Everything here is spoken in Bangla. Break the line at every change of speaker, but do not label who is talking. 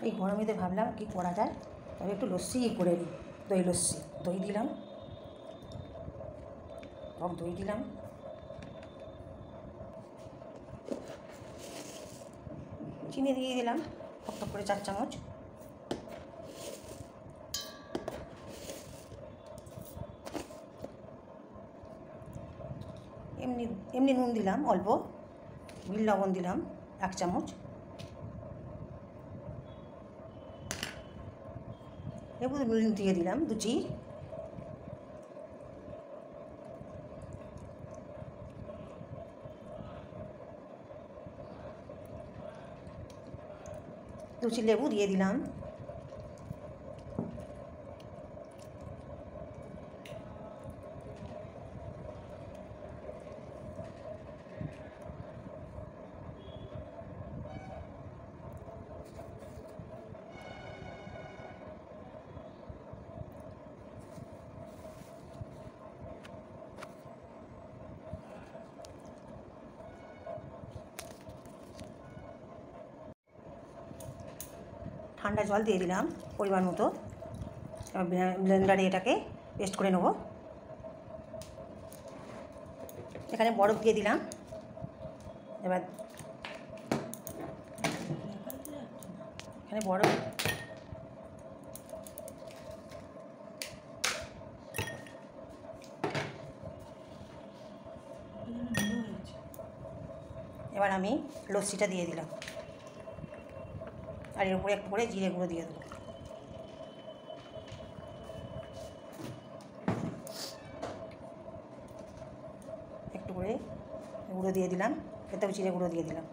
এই গরমেতে ভাবলাম কি করা যায়, তবে একটু লস্যি করে নিই। দই লস্যি, দই দিলাম, টক দই দিলাম, চিনি দিয়ে দিলাম টক করে 4 চামচ, এমনি এমনি নুন দিলাম অল্প, বিট লবণ দিলাম 1 চামচ, লেবু দিয়ে দিলাম 2 চিড়, লেবু দিয়ে দিলাম, ঠান্ডা জল দিয়ে দিলাম পরিমাণ মতো। ব্লেন্ডারে এটাকে পেস্ট করে নেব। এখানে বরফ দিয়ে দিলাম। এবার এখানে বরফ, এবার আমি লস্যিটা দিয়ে দিলাম, আর এর উপরে একটু করে জিরে গুঁড়ো দিয়ে দেবো। একটু করে গুঁড়ো দিয়ে দিলাম, এতেও জিরে গুঁড়ো দিয়ে দিলাম।